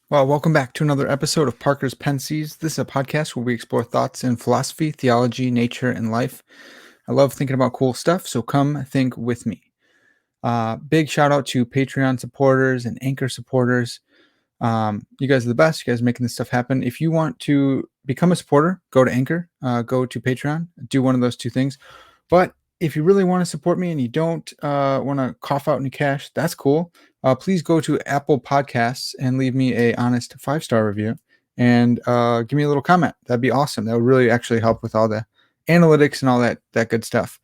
Well, welcome back to another episode of Parker's Pensées. This is a podcast where we explore thoughts in philosophy, theology, nature, and life. I love thinking about cool stuff, so come think with me. Big shout out to Patreon supporters and Anchor supporters. You guys are the best. You guys are making this stuff happen. If you want to become a supporter, go to Anchor, go to Patreon, do one of those two things. But if you really want to support me and you don't want to cough out any cash, that's cool. Please go to Apple Podcasts and leave me a honest 5-star review and give me a little comment. That'd be awesome. That would really actually help with all the analytics and all that good stuff.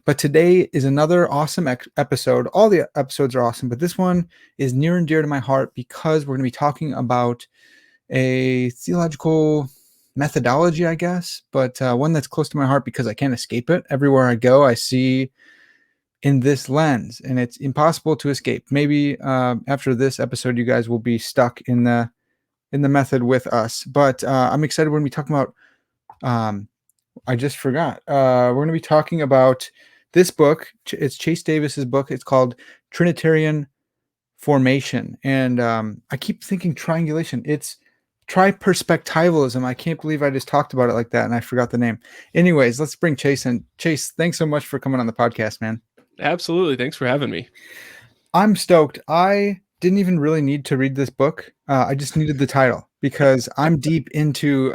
But today is another awesome episode. All the episodes are awesome, but this one is near and dear to my heart because we're going to be talking about a theological methodology, I guess, but one that's close to my heart because I can't escape it. Everywhere I go, I see in this lens, and it's impossible to escape. Maybe after this episode, you guys will be stuck in the method with us. But I'm excited. We're going to be talking about. I just forgot. We're going to be talking about this book. It's Chase Davis's book. It's called Trinitarian Formation, and I keep thinking triangulation. It's Triperspectivalism. I can't believe I just talked about it like that and I forgot the name. Anyways, let's bring Chase in. Chase, thanks so much for coming on the podcast, man. Absolutely. Thanks for having me. I'm stoked. I didn't even really need to read this book. I just needed the title because I'm deep into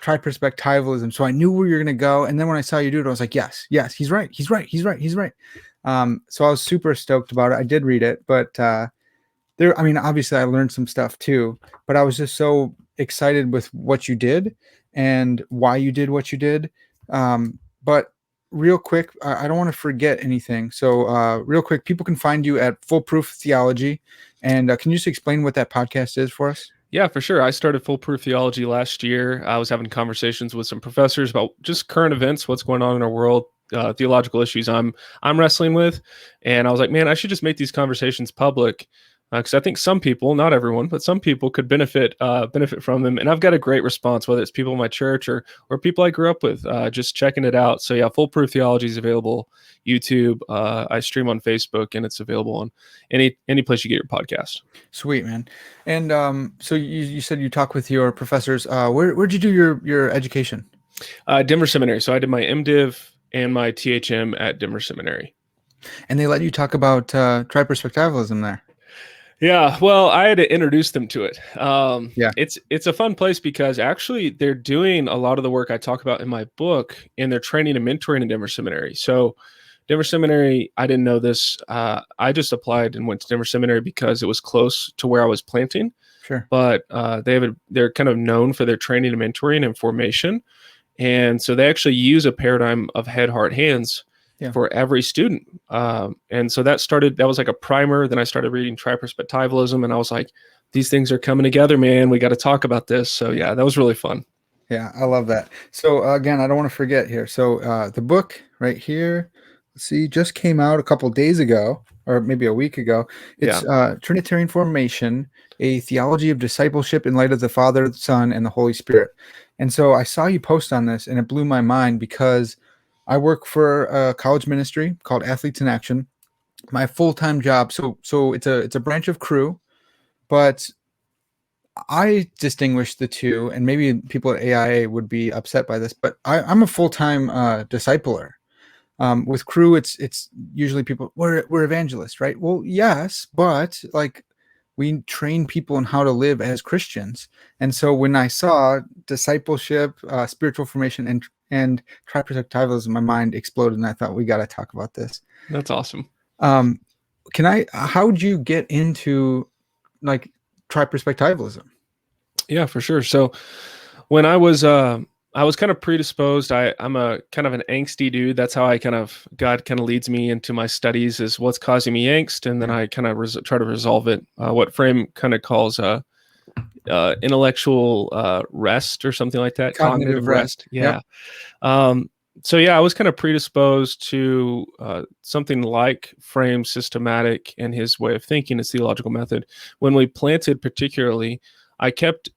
Triperspectivalism. So I knew where you're going to go. And then when I saw you do it, I was like, yes, he's right. So I was super stoked about it. I did read it, but obviously I learned some stuff too, but I was just so excited with what you did and why you did what you did. But real quick, I don't want to forget anything. So real quick, people can find you at Foolproof Theology. And can you just explain what that podcast is for us? Yeah, for sure. I started Foolproof Theology last year. I was having conversations with some professors about just current events, what's going on in our world, theological issues I'm wrestling with. And I was like, man, I should just make these conversations public. Because I think some people, not everyone, but some people could benefit from them. And I've got a great response, whether it's people in my church or people I grew up with, just checking it out. So yeah, Foolproof Theology is available, YouTube. I stream on Facebook, and it's available on any place you get your podcast. Sweet, man. And so you said you talk with your professors. Where'd you do your education? Denver Seminary. So I did my MDiv and my THM at Denver Seminary. And they let you talk about Triperspectivalism there. Yeah, well, I had to introduce them to it. Yeah. It's a fun place because actually they're doing a lot of the work I talk about in my book, and they're training and mentoring in Denver Seminary. So Denver Seminary, I didn't know this. I just applied and went to Denver Seminary because it was close to where I was planting. Sure. But they're kind of known for their training and mentoring and formation. And so they actually use a paradigm of head, heart, hands for every student. And so that was like a primer. Then I started reading Triperspectivalism, and I was like, these things are coming together, man. We got to talk about this. So yeah, that was really fun. Yeah, I love that. So again, I don't want to forget here. So the book right here, let's see, just came out a couple days ago, or maybe a week ago. It's Trinitarian Formation, a Theology of Discipleship in Light of the Father, the Son, and the Holy Spirit. And so I saw you post on this, and it blew my mind because I work for a college ministry called Athletes in Action. My full-time job, so it's a branch of Cru, but I distinguish the two, and maybe people at AIA would be upset by this, but I'm a full-time discipler. With Cru, it's usually people, we're evangelists, right? Well, yes, but like we train people in how to live as Christians. And so when I saw discipleship, spiritual formation, and Triperspectivalism, my mind exploded, and I thought, we got to talk about this. That's awesome. How would you get into like Triperspectivalism? Yeah, for sure. So when I was kind of predisposed. I'm a kind of an angsty dude. That's how God kind of leads me into my studies, is what's causing me angst. And then I kind of try to resolve it. What Frame kind of calls intellectual rest or something like that. Cognitive rest. Yeah. Yep. So yeah, I was kind of predisposed to something like Frame's systematic and his way of thinking, his theological method. When we planted particularly, I kept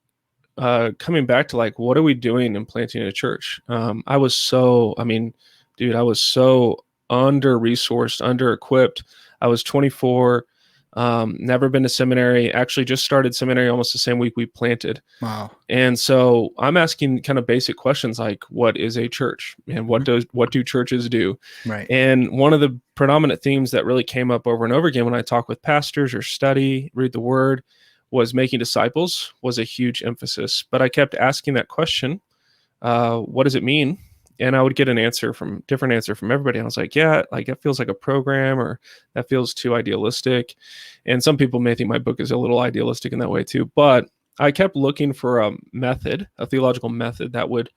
coming back to like, what are we doing in planting a church? I was so under-resourced, under-equipped. I was 24. Never been to seminary. Actually, just started seminary almost the same week we planted. Wow. And so I'm asking kind of basic questions like, what is a church, and what do churches do? Right. And one of the predominant themes that really came up over and over again when I talk with pastors or read the word, was making disciples was a huge emphasis. But I kept asking that question, what does it mean? And I would get different answer from everybody. And I was like, yeah, like it feels like a program, or that feels too idealistic. And some people may think my book is a little idealistic in that way too. But I kept looking for a theological method that would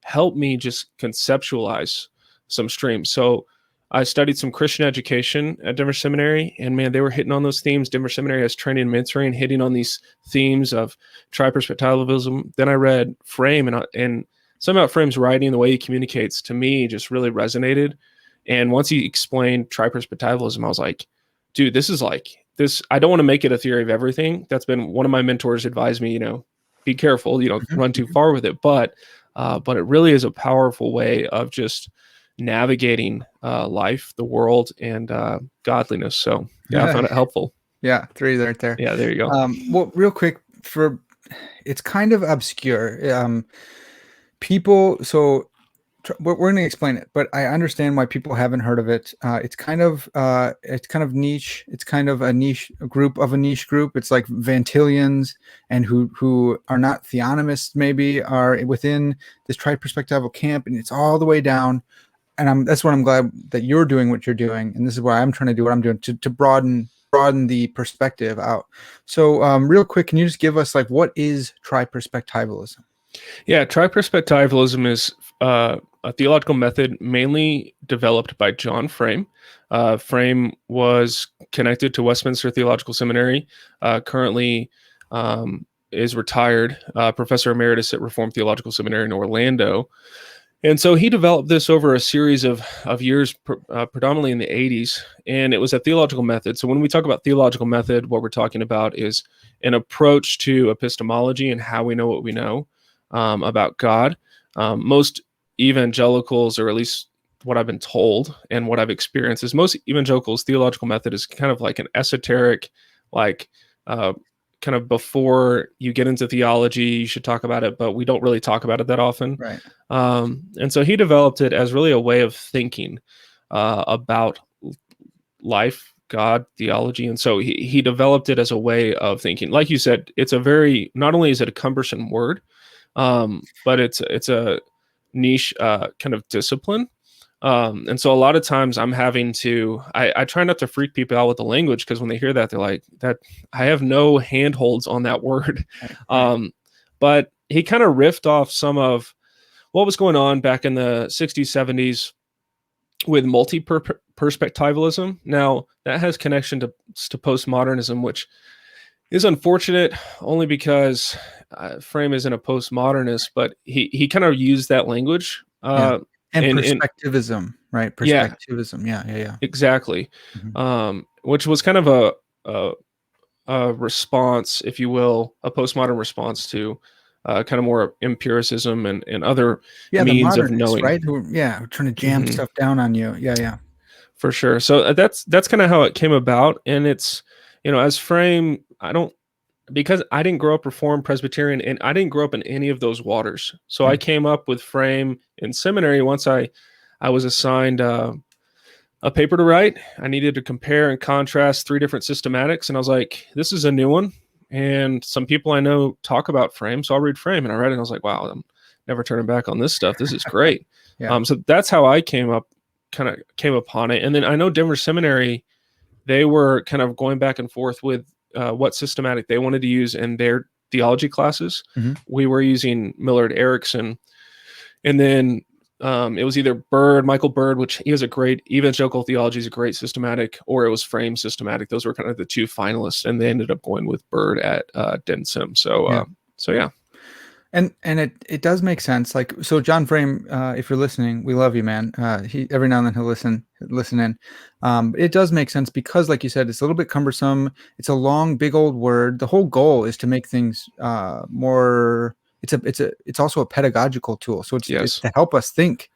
help me just conceptualize some streams. So I studied some Christian education at Denver Seminary, and man, they were hitting on those themes. Denver Seminary has training and mentoring, hitting on these themes of Triperspectivalism. Then I read Frame, and somehow Frame's writing, the way he communicates, to me just really resonated. And once he explained Triperspectivalism, I was like, dude, this is like this. I don't want to make it a theory of everything. That's been one of my mentors advised me, be careful, run too far with it. But it really is a powerful way of just navigating life, the world, and godliness. So yeah, I found it helpful. Yeah, 3 right there. Yeah, there you go. Well, real quick, it's kind of obscure. People, so we're going to explain it, but I understand why people haven't heard of it. It's kind of niche. It's kind of a niche group of a niche group. It's like Vantillians, and who are not theonomists, maybe are within this tri-perspectival camp, and it's all the way down. And that's what I'm glad that you're doing what you're doing, and this is why I'm trying to do what I'm doing to broaden the perspective out. So, real quick, can you just give us, like, what is tri-perspectivalism? Yeah, Triperspectivalism is a theological method mainly developed by John Frame. Frame was connected to Westminster Theological Seminary, currently is retired, professor emeritus at Reformed Theological Seminary in Orlando. And so he developed this over a series of years, predominantly in the 80s, and it was a theological method. So when we talk about theological method, what we're talking about is an approach to epistemology and how we know what we know about God. Most evangelicals, or at least what I've been told and what I've experienced, is most evangelicals' theological method is kind of like an esoteric, like kind of before you get into theology, you should talk about it, but we don't really talk about it that often. Right. And so he developed it as really a way of thinking about life, God, theology. And so he developed it as a way of thinking. Like you said, not only is it a cumbersome word, but it's a niche kind of discipline. And so a lot of times I'm having to, I try not to freak people out with the language, because when they hear that, they're like, that I have no handholds on that word. But he kind of riffed off some of what was going on back in the 60s, 70s with multi-perspectivalism. Now that has connection to postmodernism, which is unfortunate only because Frame isn't a postmodernist, but he kind of used that language. And perspectivism, right? Perspectivism. Yeah. Exactly. Mm-hmm. Which was kind of a response, if you will, a postmodern response to kind of more empiricism and other means of knowing. Right? Who are trying to jam stuff down on you. Yeah. For sure. So that's kind of how it came about. And it's, as Frame, because I didn't grow up Reformed Presbyterian, and I didn't grow up in any of those waters. So I came up with Frame in seminary. Once I was assigned a paper to write, I needed to compare and contrast 3 different systematics. And I was like, this is a new one. And some people I know talk about Frame, so I'll read Frame. And I read it and I was like, wow, I'm never turning back on this stuff. This is great. So that's how I came upon it. And then I know Denver Seminary, they were kind of going back and forth with what systematic they wanted to use in their theology classes. Mm-hmm. We were using Millard Erickson, and then it was either Michael Bird, which he has a great evangelical theology, is a great systematic, or it was Frame systematic. Those were kind of the 2 finalists, and they ended up going with Bird at Densim. So yeah. And it does make sense. Like, so John Frame, if you're listening, we love you, man. He every now and then he'll listen in. It does make sense because, like you said, it's a little bit cumbersome. It's a long, big old word. The whole goal is to make things more. It's also a pedagogical tool. So it's to help us think.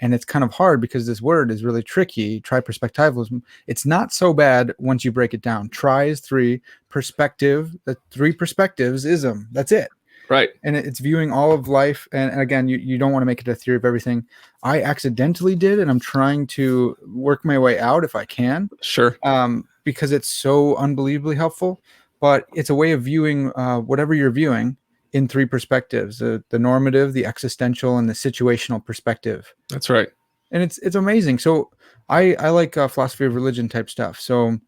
And it's kind of hard because this word is really tricky. Tri-perspectivalism. It's not so bad once you break it down. Tri is three, perspective, the three perspectives ism. That's it. Right. And it's viewing all of life. And again, you don't want to make it a theory of everything. I accidentally did, and I'm trying to work my way out if I can. Sure. Because it's so unbelievably helpful. But it's a way of viewing whatever you're viewing in three perspectives: the normative, the existential, and the situational perspective. That's right. And it's amazing. So I like philosophy of religion type stuff. So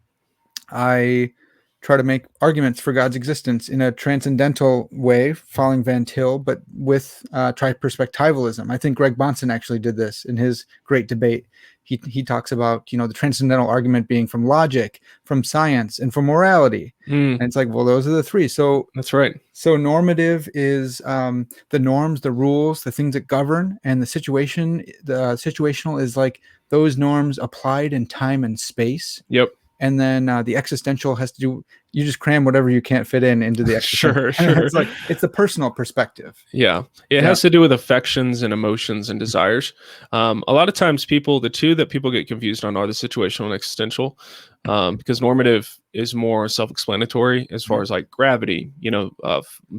I try to make arguments for God's existence in a transcendental way, following Van Til, but with Triperspectivalism. I think Greg Bahnsen actually did this in his great debate. He talks about, the transcendental argument being from logic, from science, and from morality. And it's like, well, those are the three. So that's right. So normative is the norms, the rules, the things that govern, and the situational is like those norms applied in time and space. Yep. And then the existential has to do, you just cram whatever you can't fit into the existential. Sure. It's like, it's the personal perspective. Yeah. It has to do with affections and emotions and desires. A lot of times the two that people get confused on are the situational and existential, because normative is more self-explanatory as far as like gravity, 2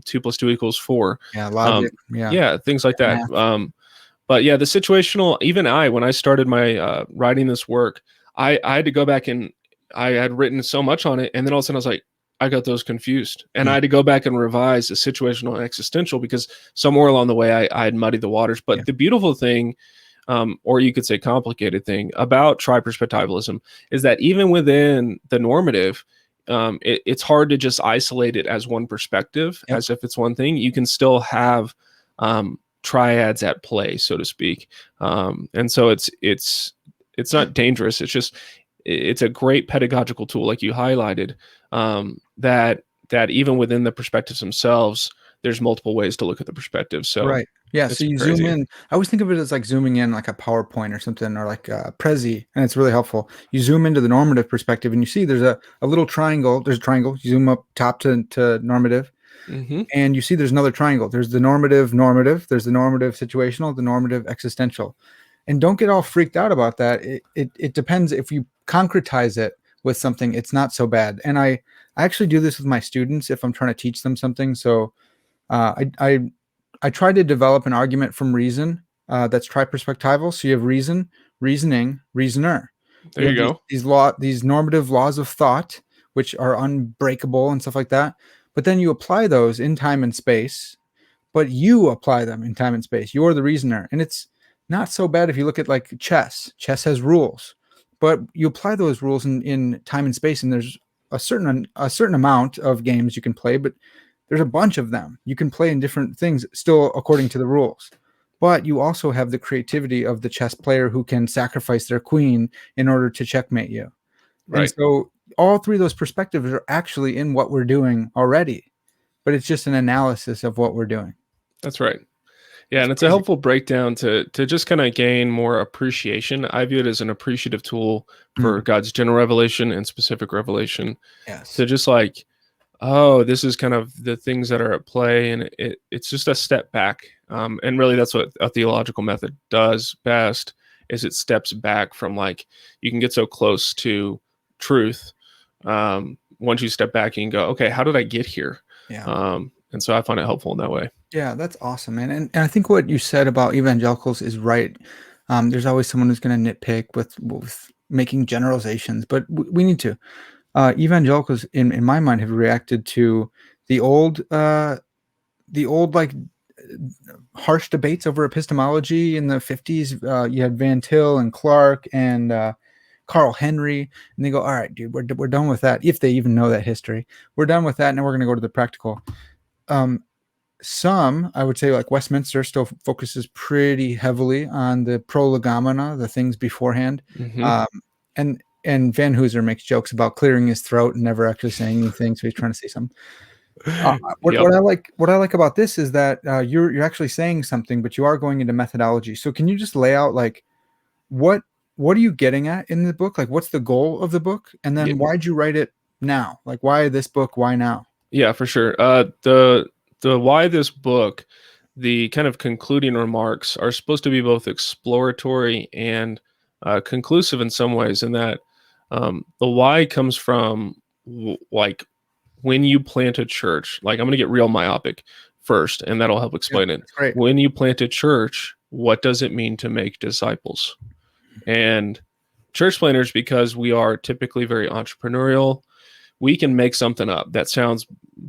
+ 2 = 4. Yeah. Logic. Things like that. But yeah, the situational, even when I started my writing this work, I had to go back and I had written so much on it, and then all of a sudden I was like, I got those confused, and I had to go back and revise the situational and existential because somewhere along the way I had muddied the waters. But the beautiful thing, or you could say complicated thing about Triperspectivalism is that even within the normative, it's hard to just isolate it as one perspective, as if it's one thing. You can still have triads at play, so to speak, and so it's not dangerous. It's a great pedagogical tool, like you highlighted, that even within the perspectives themselves, there's multiple ways to look at the perspective. So right. Yeah. So you zoom in. I always think of it as like zooming in like a PowerPoint or something, or like Prezi, and it's really helpful. You zoom into the normative perspective and you see there's a little triangle. There's a triangle. You zoom up top to normative. And you see there's another triangle. There's the normative, there's the normative situational, the normative existential. And don't get all freaked out about that. It depends. If you concretize it with something, it's not so bad. And I actually do this with my students if I'm trying to teach them something. So I try to develop an argument from reason that's tri-perspectival. So you have reason, reasoning, reasoner. There you go. These normative laws of thought, which are unbreakable and stuff like that. But then you apply those in time and space, but you apply them in time and space. You're the reasoner. And it's not so bad if you look at like chess. Chess has rules, but you apply those rules in time and space, and there's a certain amount of games you can play, but there's a bunch of them. You can play in different things still according to the rules. But you also have the creativity of the chess player who can sacrifice their queen in order to checkmate you. Right. And so all three of those perspectives are actually in what we're doing already, but it's just an analysis of what we're doing. That's right. Yeah, and it's a helpful breakdown to just kind of gain more appreciation. I view it as an appreciative tool for God's general revelation and specific revelation. Yes. To just like, oh, this is kind of the things that are at play, and it's just a step back. And really, that's what a theological method does best, is it steps back from like, you can get so close to truth. Once you step back, you can go, okay, how did I get here? Yeah. And so I find it helpful in that way. Yeah, that's awesome, man. And I think what you said about evangelicals is right. There's always someone who's going to nitpick with making generalizations, but we need to. Evangelicals, in my mind, have reacted to the old like harsh debates over epistemology in the 50s. You had Van Til and Clark and Carl Henry, and they go, all right, dude, we're done with that. If they even know that history, we're done with that. Now we're going to go to the practical. Some, I would say, like Westminster still focuses pretty heavily on the prolegomena, the things beforehand. And Van Hooser makes jokes about clearing his throat and never actually saying anything, so he's trying to say something. What I like about this is that you're actually saying something, but you are going into methodology. So can you just lay out like what are you getting at in the book? Like, what's the goal of the book, and then why'd you write it now? Like, why this book? Why now? Yeah, for sure. The why this book, the kind of concluding remarks are supposed to be both exploratory and conclusive in some ways, in that the why comes from like when you plant a church. Like, I'm going to get real myopic first, and that'll help explain it. That's great. When you plant a church, what does it mean to make disciples? And church planters, because we are typically very entrepreneurial, we can make something up that sounds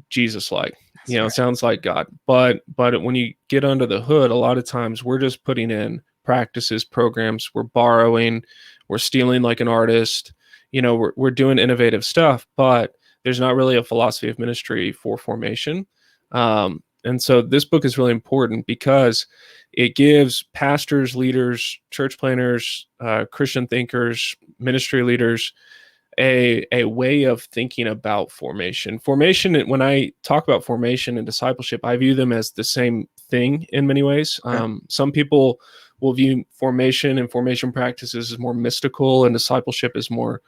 Jesus-like. It sounds like God. But when you get under the hood, a lot of times we're just putting in practices, programs, we're borrowing, we're stealing like an artist. We're doing innovative stuff, but there's not really a philosophy of ministry for formation. And so this book is really important because it gives pastors, leaders, church planners, Christian thinkers, ministry leaders a way of thinking about formation. Formation, when I talk about formation and discipleship, I view them as the same thing in many ways. Some people will view formation and formation practices as more mystical, and discipleship is more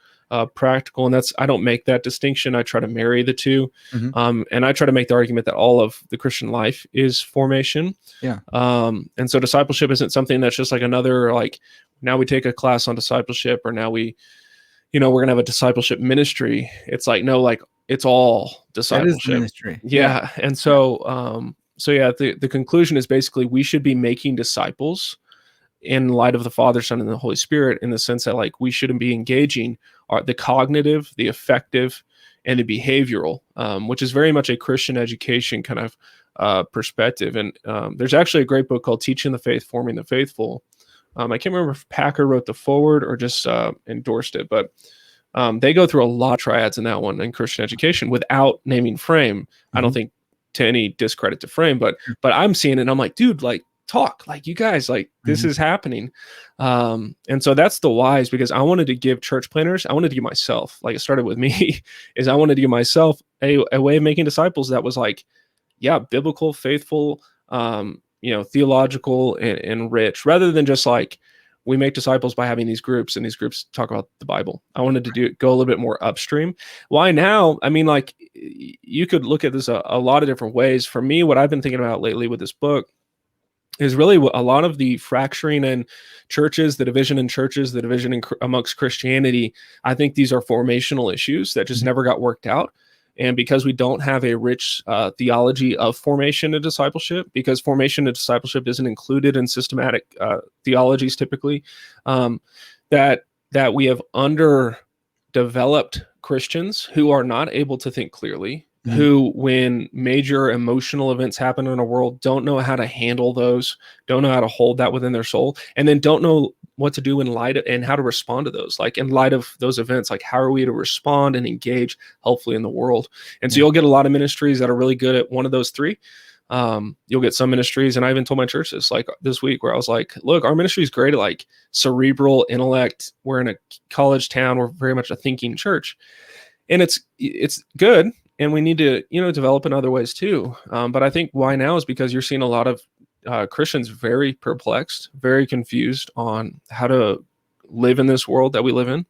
practical. And I don't make that distinction. I try to marry the two. And I try to make the argument that all of the Christian life is formation. And so discipleship isn't something that's just like another, like, now we take a class on discipleship, or now we're going to have a discipleship ministry. It's like, no, like, it's all discipleship. That is ministry. Yeah. And so, the conclusion is basically we should be making disciples in light of the Father, Son, and the Holy Spirit, in the sense that, like, we shouldn't be engaging the cognitive, the affective, and the behavioral, which is very much a Christian education kind of perspective. And there's actually a great book called Teaching the Faith, Forming the Faithful. I can't remember if Packer wrote the foreword or just endorsed it, but they go through a lot of triads in that one in Christian education without naming Frame. I don't think to any discredit to Frame, but I'm seeing it and I'm like, dude, like, talk, like, you guys, like, this is happening. And so that's the whys, because I wanted to give church planners, I wanted to give myself, like, it started with me, is I wanted to give myself a way of making disciples that was like, biblical, faithful, theological and rich, rather than just like, we make disciples by having these groups and these groups talk about the Bible. I wanted to go a little bit more upstream. Why now? I mean, like, you could look at this a lot of different ways. For me, what I've been thinking about lately with this book is really a lot of the fracturing in churches, the division in churches, the division amongst Christianity. I think these are formational issues that just never got worked out. And because we don't have a rich theology of formation and discipleship, because formation and discipleship isn't included in systematic theologies typically, that we have underdeveloped Christians who are not able to think clearly, who, when major emotional events happen in our world, don't know how to handle those, don't know how to hold that within their soul, and then don't know what to do in light of, and how to respond to those, like, in light of those events, like, how are we to respond and engage helpfully in the world? And so you'll get a lot of ministries that are really good at one of those three. You'll get some ministries, and I even told my church this, like, this week, where I was like, look, our ministry is great at, like, cerebral intellect. We're in a college town. We're very much a thinking church, and it's good. And we need to, develop in other ways too. But I think why now is because you're seeing a lot of Christians very perplexed, very confused on how to live in this world that we live in.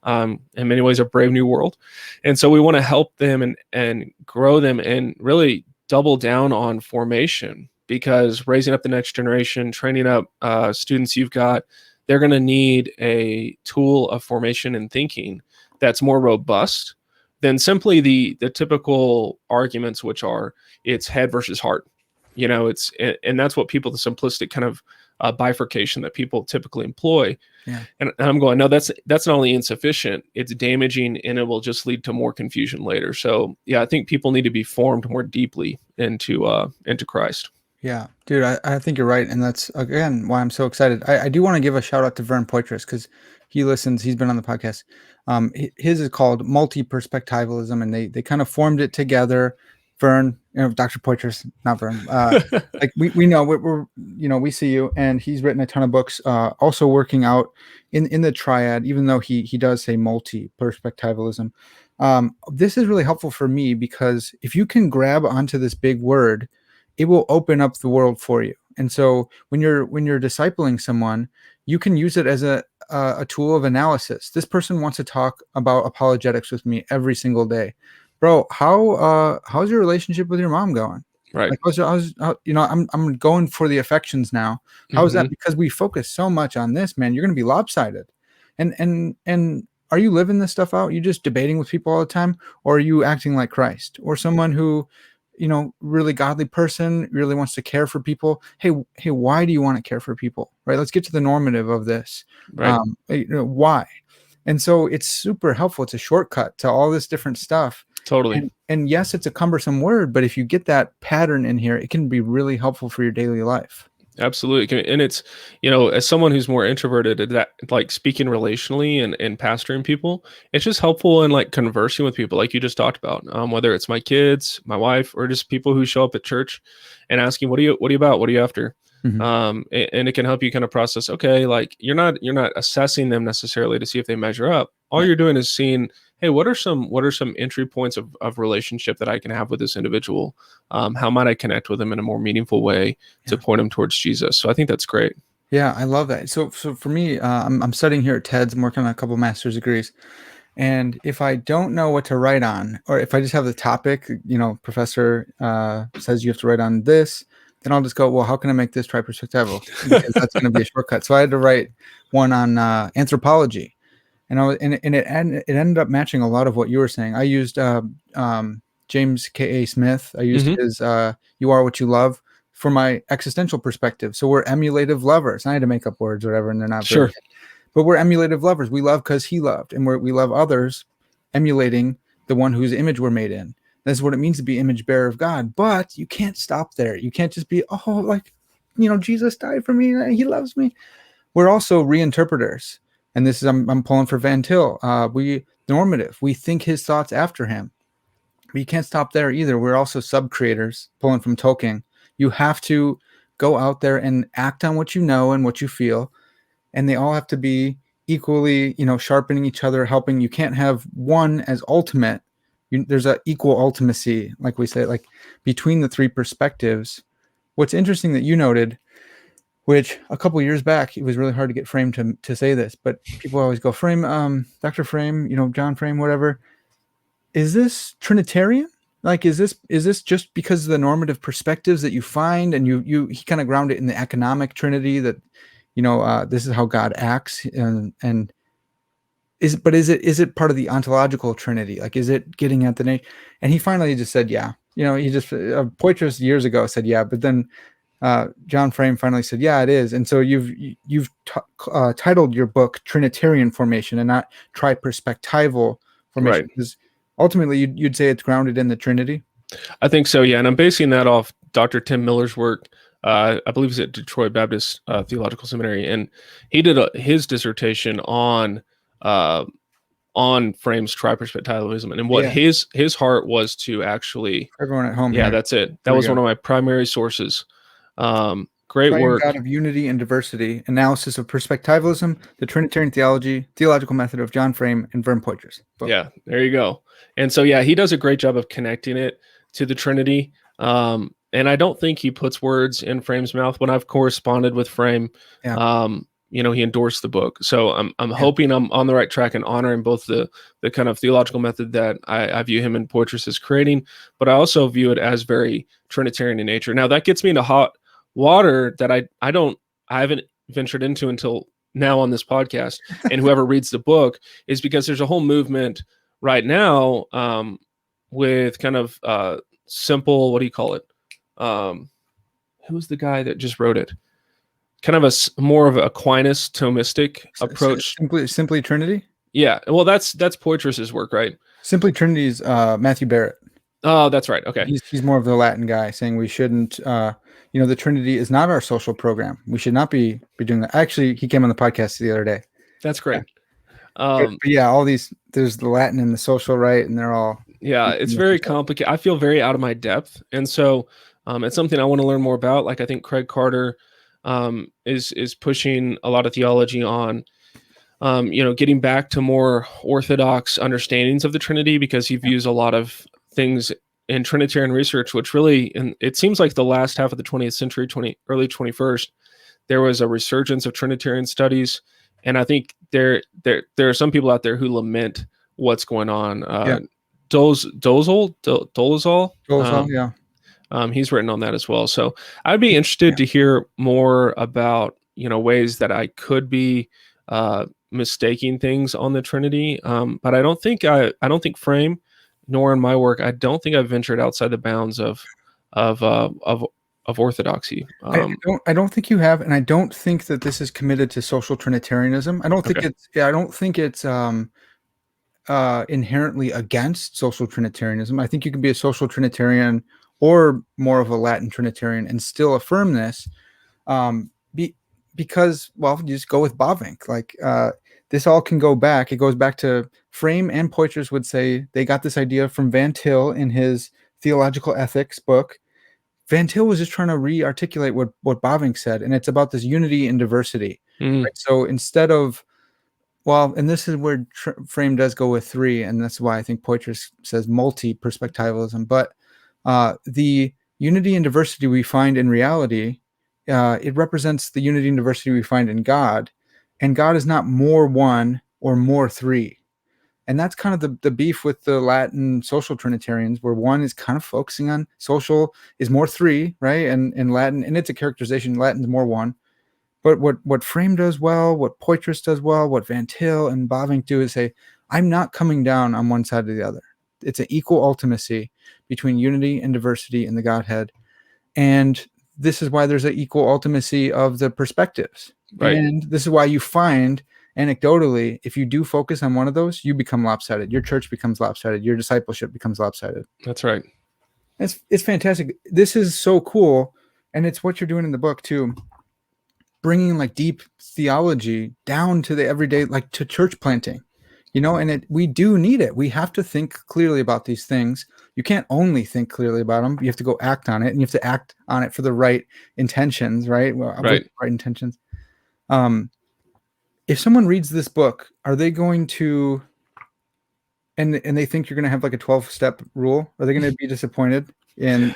In many ways, a brave new world. And so we want to help them and grow them and really double down on formation, because raising up the next generation, training up students you've got, they're going to need a tool of formation and thinking that's more robust than simply the typical arguments, which are, it's head versus heart. And that's what people, the simplistic kind of bifurcation that people typically employ. And I'm going, no, that's not only insufficient, it's damaging, and it will just lead to more confusion later. So I think people need to be formed more deeply into Christ. Yeah, dude, I think you're right. And that's, again, why I'm so excited. I do want to give a shout out to Vern Poitras, because he listens. He's been on the podcast. His is called Multi-Perspectivalism, and they kind of formed it together. Vern, Dr. Poitras, not Vern. Like, we know, we're we see you, and he's written a ton of books, also working out in the triad, even though he does say multi-perspectivalism. This is really helpful for me, because if you can grab onto this big word, it will open up the world for you. And so when you're discipling someone, you can use it as a tool of analysis. This person wants to talk about apologetics with me every single day. Bro, how's your relationship with your mom going? Right. Like I'm going for the affections now. How is that? Because we focus so much on this, man. You're going to be lopsided. And are you living this stuff out? Are you just debating with people all the time, or are you acting like Christ, or someone who, really godly person, really wants to care for people? Hey, why do you want to care for people? Right? Let's get to the normative of this. Right. Why? And so it's super helpful. It's a shortcut to all this different stuff. Totally. And yes, it's a cumbersome word, but if you get that pattern in here, it can be really helpful for your daily life. Absolutely. And it's, as someone who's more introverted, that like speaking relationally and pastoring people, it's just helpful in like conversing with people like you just talked about, whether it's my kids, my wife, or just people who show up at church and asking, what are you about? What are you after? Mhm. And it can help you kind of process, okay, like you're not assessing them necessarily to see if they measure up. All you're doing is seeing, hey, what are some entry points of relationship that I can have with this individual? How might I connect with them in a more meaningful way to point them towards Jesus? So I think that's great. Yeah, I love that. So for me, I'm studying here at TEDS. I'm working on a couple master's degrees. And if I don't know what to write on, or if I just have the topic, professor says you have to write on this, then I'll just go, well, how can I make this tri-perspectival? Because that's going to be a shortcut. So I had to write one on anthropology. It ended up matching a lot of what you were saying. I used James K.A. Smith. I used his "You Are What You Love" for my existential perspective. So we're emulative lovers. I had to make up words or whatever, and they're not very good. But we're emulative lovers. We love because he loved, and we love others, emulating the one whose image we're made in. That's what it means to be image bearer of God. But you can't stop there. You can't just be, Jesus died for me. He loves me. We're also reinterpreters. And this is, I'm pulling for Van Til. We normative. We think his thoughts after him. But you can't stop there either. We're also sub-creators, pulling from Tolkien. You have to go out there and act on what you know and what you feel. And they all have to be equally, sharpening each other, helping. You can't have one as ultimate. There's an equal ultimacy, like we say, like between the three perspectives. What's interesting that you noted, which a couple of years back, it was really hard to get Frame to say this, but people always go, Frame, Dr. Frame, John Frame, whatever. Is this Trinitarian? Like, is this just because of the normative perspectives that you find, and he kind of ground it in the economic Trinity that, this is how God acts, and is it part of the ontological Trinity? Like, is it getting at the nature? And he finally just said, yeah. He just Poitras years ago said, yeah, but then John Frame finally said, yeah, it is. And so you've titled your book Trinitarian Formation and not Triperspectival Formation, Right. because ultimately you'd say it's grounded in the Trinity. I think so, yeah. And I'm basing that off Dr. Tim Miller's work. I believe he's at Detroit Baptist Theological Seminary, and he did his dissertation on Frame's Triperspectivalism, and what his heart was to actually. For everyone at home, Yeah, here. that's it. That was one of my primary sources. Great Triune work. God of Unity and Diversity, Analysis of Perspectivalism, the Trinitarian Theological Method of John Frame and Vern Poitras. Boom. Yeah, there you go. And so, yeah, he does a great job of connecting it to the Trinity. And I don't think he puts words in Frame's mouth. When I've corresponded with Frame, he endorsed the book. So I'm hoping I'm on the right track and honoring both the kind of theological method that I view him and Poitras as creating, but I also view it as very Trinitarian in nature. Now that gets me into hot water that I haven't ventured into until now on this podcast, and whoever reads the book, is because there's a whole movement right now with kind of simple, what do you call it? Who's the guy that just wrote it? Kind of a more of an Aquinas Thomistic approach. Simply Trinity? Yeah. Well, that's Poitras's work, right? Simply Trinity's Matthew Barrett. Oh, that's right. Okay. He's more of the Latin guy, saying we shouldn't, the Trinity is not our social program. We should not be doing that. Actually, he came on the podcast the other day. That's great. But yeah, all these, there's the Latin and the social, right? And they're all. Yeah, it's very complicated. I feel very out of my depth. And so it's something I want to learn more about. Like, I think Craig Carter is pushing a lot of theology on, getting back to more orthodox understandings of the Trinity, because he views a lot of things in Trinitarian research, which really, and it seems like the last half of the 20th century, early 21st, there was a resurgence of Trinitarian studies. And I think there are some people out there who lament what's going on. Dolezal, yeah. He's written on that as well. So I'd be interested to hear more about, ways that I could be mistaking things on the Trinity. But I don't think Frame, nor in my work, I don't think I've ventured outside the bounds of uh, of of orthodoxy. I don't think you have, and I don't think that this is committed to social Trinitarianism. I don't think Okay. it's inherently against social Trinitarianism. I think you can be a social Trinitarian or more of a Latin Trinitarian and still affirm this, because, well, you just go with Bavinck. Like, this all can go back. It goes back to Frame and Poitras would say they got this idea from Van Til in his Theological Ethics book. Van Til was just trying to re-articulate what Bavinck said, and it's about this unity and diversity. Mm, Right? So instead of, well, and this is where Frame does go with three, and that's why I think Poitras says multi-perspectivalism. But the unity and diversity we find in reality, it represents the unity and diversity we find in God, and God is not more one or more three. And that's kind of the beef with the Latin social Trinitarians, where one is kind of focusing on social is more three, right? And in Latin, and it's a characterization, Latin is more one. But what Frame does well, what Poitras does well, what Van Til and Bavinck do is say, I'm not coming down on one side or the other. It's an equal ultimacy between unity and diversity in the Godhead. And this is why there's an equal ultimacy of the perspectives. right. And this is why you find, anecdotally, if you do focus on one of those, you become lopsided. Your church becomes lopsided. Your discipleship becomes lopsided. That's right. It's fantastic. This is so cool. And it's what you're doing in the book, too. Bringing like deep theology down to the everyday, like to church planting, and we do need it. We have to think clearly about these things. You can't only think clearly about them. You have to go act on it, and you have to act on it for the right intentions, right? Right. Right intentions. If someone reads this book, are they going to, and they think you're going to have like a 12-step rule? Are they going to be disappointed? And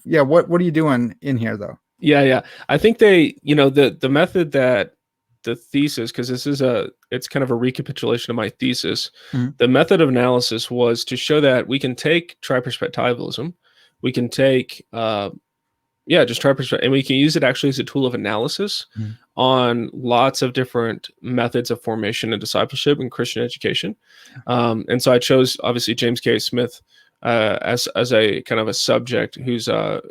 yeah, what are you doing in here though? Yeah. I think they, the method that the thesis, because it's kind of a recapitulation of my thesis. Mhm. The method of analysis was to show that we can take Triperspectivalism, we can take, just Triperspectivalism, and we can use it actually as a tool of analysis Mhm. on lots of different methods of formation and discipleship in Christian education. And so I chose, obviously, James K. Smith as a kind of a subject who's a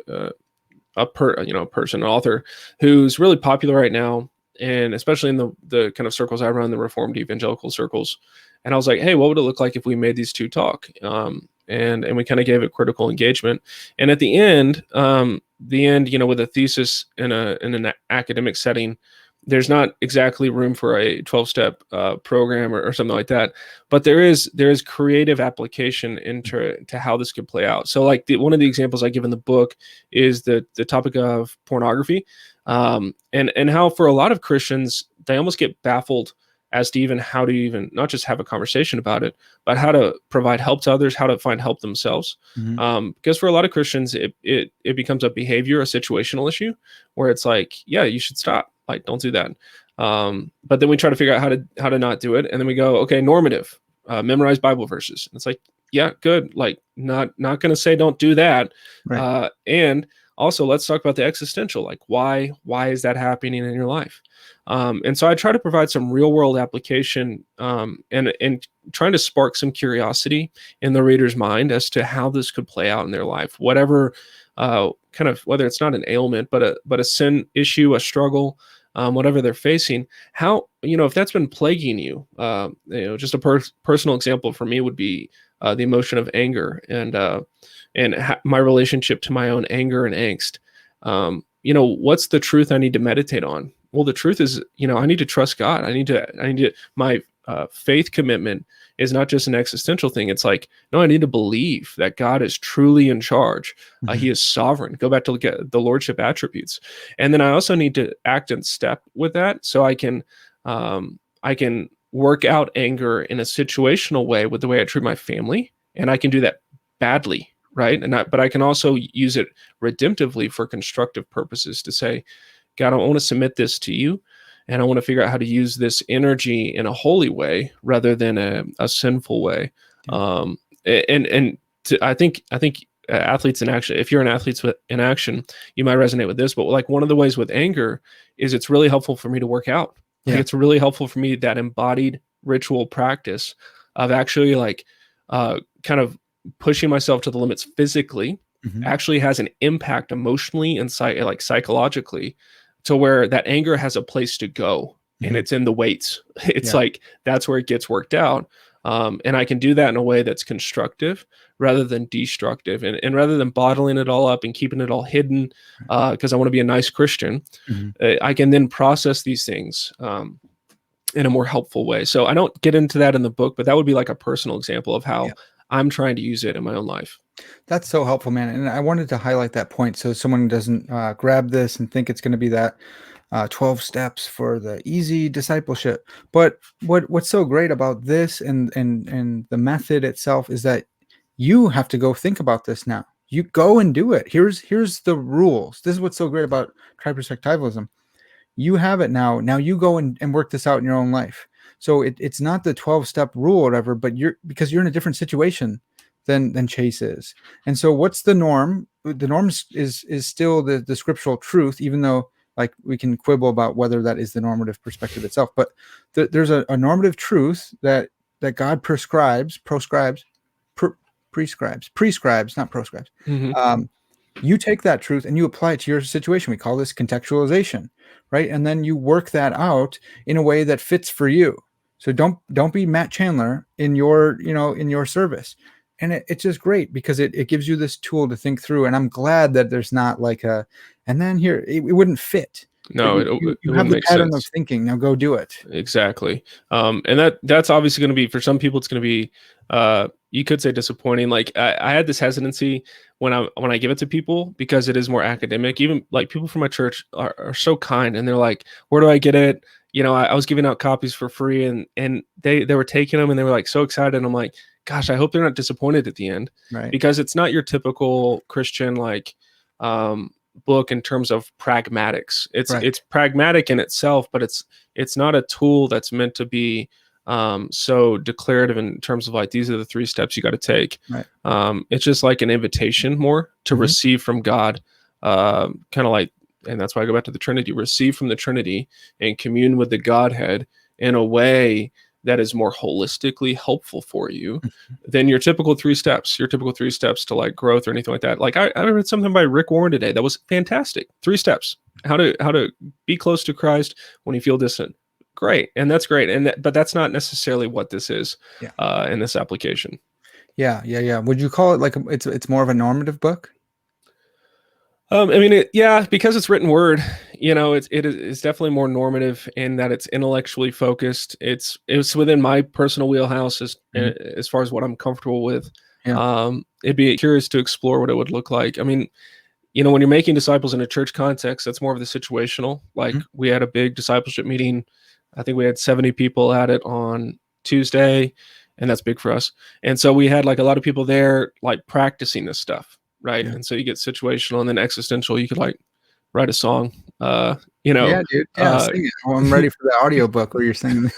person, an author who's really popular right now, and especially in the kind of circles I run, the Reformed evangelical circles. And I was like, hey, what would it look like if we made these two talk? And we kind of gave it critical engagement. And at the end, with a thesis in an academic setting, there's not exactly room for a 12-step program or something like that, but there is creative application into how this could play out. So like one of the examples I give in the book is the topic of pornography, and how for a lot of Christians, they almost get baffled as to even how to even not just have a conversation about it, but how to provide help to others, how to find help themselves. Mhm. Because for a lot of Christians, it becomes a behavior, a situational issue where it's like, yeah, you should stop. Like, don't do that. But then we try to figure out how to not do it. And then we go, okay, normative, memorize Bible verses. And it's like, yeah, good. Like not going to say don't do that. Right. And also let's talk about the existential, like why is that happening in your life? And so I try to provide some real world application, and trying to spark some curiosity in the reader's mind as to how this could play out in their life, whatever, kind of, whether it's not an ailment, but a sin issue, a struggle, whatever they're facing, how, if that's been plaguing you, just a personal example for me would be the emotion of anger, and my relationship to my own anger and angst. What's the truth I need to meditate on? Well, the truth is, I need to trust God. My faith commitment is not just an existential thing. It's like, no, I need to believe that God is truly in charge. Mhm. He is sovereign. Go back to look at the lordship attributes. And then I also need to act in step with that. So I can work out anger in a situational way with the way I treat my family. And I can do that badly. Right. But I can also use it redemptively for constructive purposes to say, God, I want to submit this to you, and I want to figure out how to use this energy in a holy way rather than a sinful way. Yeah. I think athletes in action. If you're an athlete in action, you might resonate with this. But like one of the ways with anger is it's really helpful for me to work out. Like Yeah. it's really helpful for me, that embodied ritual practice of actually like kind of pushing myself to the limits physically actually has an impact emotionally and like psychologically, to where that anger has a place to go, and it's in the weights. It's like that's where it gets worked out. And I can do that in a way that's constructive rather than destructive, and rather than bottling it all up and keeping it all hidden because I want to be a nice Christian. I can then process these things in a more helpful way. So I don't get into that in the book, but that would be like a personal example of how I'm trying to use it in my own life. That's so helpful, man. And I wanted to highlight that point so someone doesn't grab this and think it's going to be that 12 steps for the easy discipleship. But what's so great about this and the method itself is that you have to go think about this now. You go and do it. Here's the rules. This is what's so great about Triperspectivalism. You have it now. Now you go and work this out in your own life. So it's not the 12-step rule or whatever, but because you're in a different situation than Chase is. And so what's the norm? The norm is still the scriptural truth, even though like we can quibble about whether that is the normative perspective itself. But there's a normative truth that God prescribes, not proscribes. You take that truth and you apply it to your situation. We call this contextualization, right? And then you work that out in a way that fits for you. So don't be Matt Chandler in your service. And it's just great because it gives you this tool to think through. And I'm glad that there's not like and then here it wouldn't fit. No, you it have the pattern sense of thinking. Now go do it. Exactly. And that's obviously going to be, for some people, it's going to be, you could say, disappointing. Like I had this hesitancy when I give it to people because it is more academic. Even like people from my church are so kind, and they're like, "Where do I get it?" I was giving out copies for free, and they were taking them, and they were like so excited. And I'm like, gosh, I hope they're not disappointed at the end, right? Because it's not your typical Christian book in terms of pragmatics. It's pragmatic in itself, but it's not a tool that's meant to be so declarative in terms of like, these are the 3 steps you got to take. Right. It's just like an invitation more to receive from God, kind of like, and that's why I go back to the Trinity, receive from the Trinity and commune with the Godhead in a way that is more holistically helpful for you than your typical 3 steps, to like growth or anything like that. Like I read something by Rick Warren today that was fantastic. 3 steps, how to be close to Christ when you feel distant. Great. And that's great. But that's not necessarily what this is in this application. Yeah. Would you call it like it's more of a normative book? I mean, because it's written word, it's definitely more normative in that it's intellectually focused. It's within my personal wheelhouse as far as what I'm comfortable with. It'd be curious to explore what it would look like. I mean, when you're making disciples in a church context, that's more of the situational. Like we had a big discipleship meeting. I think we had 70 people at it on Tuesday, and that's big for us. And so we had like a lot of people there, like practicing this stuff. Right. And so you get situational and then existential. You could like write a song, Yeah, dude. Yeah, sing it. Well, I'm ready for the audiobook where you're singing.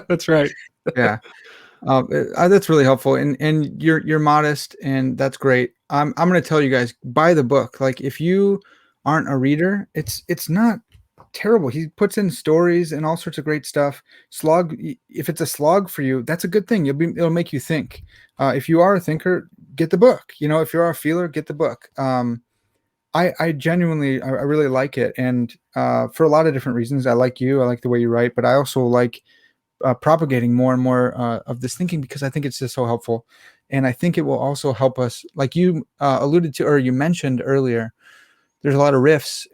That's right. Yeah. That's really helpful. And you're modest, and that's great. I'm going to tell you guys, buy the book. Like if you aren't a reader, it's not terrible. He puts in stories and all sorts of great stuff. If it's a slog for you, that's a good thing. It'll make you think. If you are a thinker, get the book. If you're a feeler, get the book. I genuinely, I really like it. And for a lot of different reasons, I like you. I like the way you write, but I also like propagating more and more of this thinking because I think it's just so helpful. And I think it will also help us, like you alluded to, or you mentioned earlier, there's a lot of rifts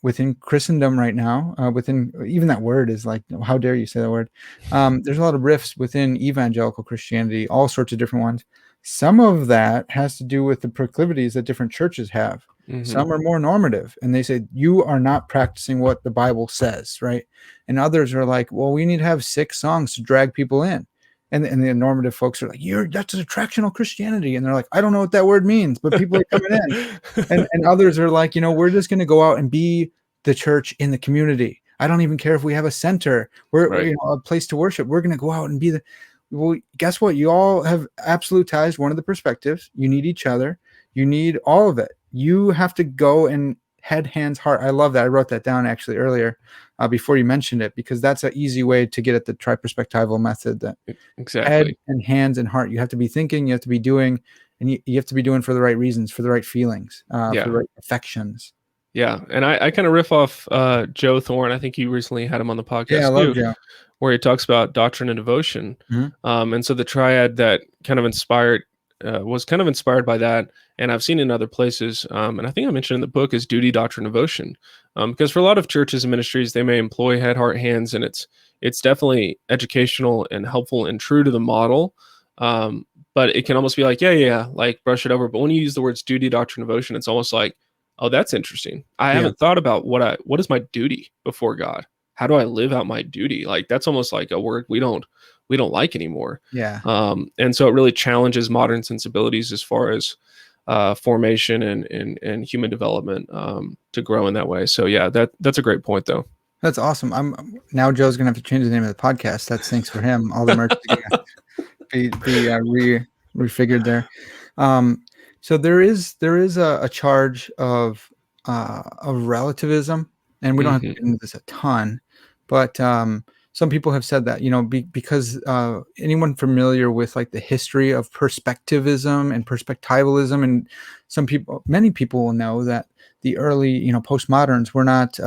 within Christendom right now. Within even that word is like, how dare you say that word? There's a lot of rifts within evangelical Christianity, all sorts of different ones. Some of that has to do with the proclivities that different churches have. Some are more normative, and they say you are not practicing what the Bible says, right? And others are like, well, we need to have 6 songs to drag people in. And the normative folks are like, that's attractional Christianity. And they're like, I don't know what that word means, but people are coming in. And others are like, we're just going to go out and be the church in the community. I don't even care if we have a center. We're a place to worship. We're going to go out and be well, guess what? You all have absolutized one of the perspectives. You need each other. You need all of it. You have to go and head, hands, heart. I love that. I wrote that down actually earlier before you mentioned it, because that's an easy way to get at the triperspectival method. That head Exactly. and hands and heart. You have to be thinking. You have to be doing, and you have to be doing for the right reasons, for the right feelings, for Yeah. the right affections. Yeah. And I kind of riff off Joe Thorne. I think you recently had him on the Yeah, I podcast love too, Joe. where he talks about doctrine and devotion. Mhm. And so the triad that kind of inspired was kind of inspired by that. And I've seen in other places, and I think I mentioned in the book, is duty, doctrine, devotion. Because for a lot of churches and ministries, they may employ head, heart, hands, and it's definitely educational and helpful and true to the model. But it can almost be like, yeah, like brush it over. But when you use the words duty, doctrine, devotion, it's almost like, oh, that's interesting. I Yeah. haven't thought about what is my duty before God? How do I live out my duty? Like that's almost like a word we don't like anymore. Yeah. And so it really challenges modern sensibilities as far as formation and human development to grow in that way. So yeah, that's a great point though. That's awesome. I'm now Joe's gonna have to change the name of the podcast. That stinks for him. All the merch is gonna be refigured there. So there is a charge of relativism, and we don't have to Hmm. get into this a ton, but some people have said that, because anyone familiar with like the history of perspectivism and perspectivalism, and many people will know that the early postmoderns were not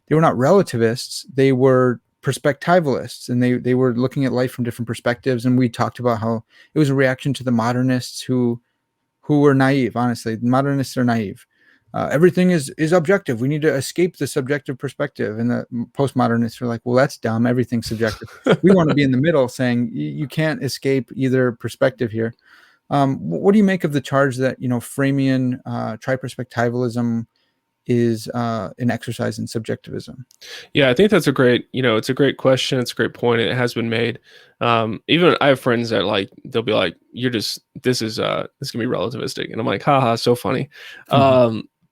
they were not relativists. They were perspectivalists, and they were looking at life from different perspectives. And we talked about how it was a reaction to the modernists who were naive. Honestly, modernists are naive. Everything is objective. We need to escape the subjective perspective. And the postmodernists are like, well, that's dumb. Everything's subjective. We want to be in the middle, saying you can't escape either perspective here. What do you make of the charge that Framian triperspectivalism is an exercise in subjectivism? Yeah, I think that's it's a great question. It's a great point. It has been made. Even I have friends that like, they'll be like, this can be relativistic. And I'm like, haha, so funny.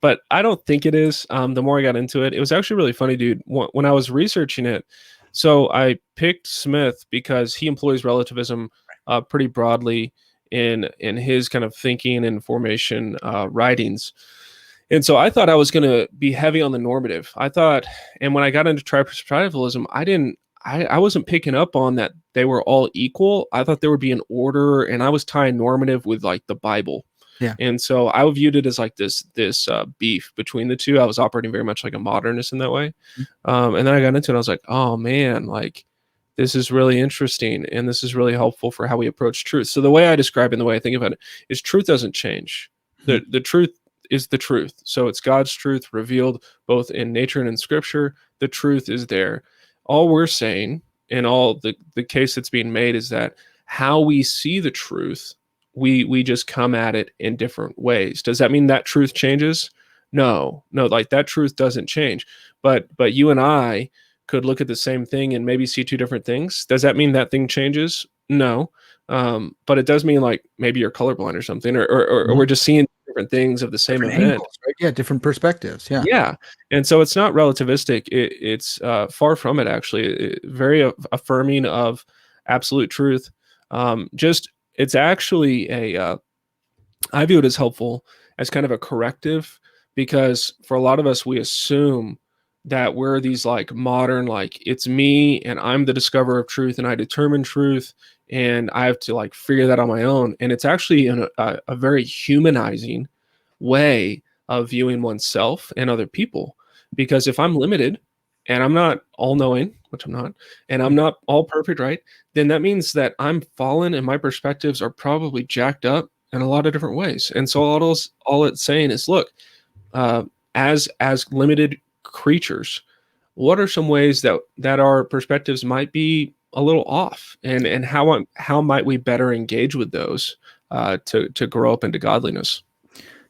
But I don't think it is. The more I got into it, it was actually really funny, dude. When I was researching it, so I picked Smith because he employs relativism pretty broadly in his kind of thinking and formation writings. And so I thought I was going to be heavy on the normative. I thought, and when I got into triperspectivalism, I wasn't picking up on that they were all equal. I thought there would be an order, and I was tying normative with like the Bible. Yeah. And so I viewed it as like this beef between the two. I was operating very much like a modernist in that way. And then I got into it. And I was like, oh man, like this is really interesting, and this is really helpful for how we approach truth. So the way I describe it, and the way I think about it, is truth doesn't change. The truth is the truth. So it's God's truth revealed both in nature and in scripture. The truth is there. All we're saying, and all the case that's being made, is that how we see the truth, we just come at it in different ways. Does that mean that truth changes? No, like that truth doesn't change. But you and I could look at the same thing and maybe see two different things. Does that mean that thing changes? No. But it does mean like maybe you're colorblind or something, or we're just seeing different things of the same Different event. angles, right? Yeah, different perspectives. Yeah. Yeah. And so it's not relativistic. It's far from it, actually. Very affirming of absolute truth. Just it's actually I view it as helpful as kind of a corrective, because for a lot of us, we assume that we're these like modern, like it's me and I'm the discoverer of truth and I determine truth and I have to like figure that on my own. And it's actually a very humanizing way of viewing oneself and other people. Because if I'm limited and I'm not all knowing, which I'm not, and I'm not all perfect, right? Then that means that I'm fallen and my perspectives are probably jacked up in a lot of different ways. And so all it's saying is, look, as limited creatures, what are some ways that our perspectives might be a little off, and how might we better engage with those to grow up into godliness?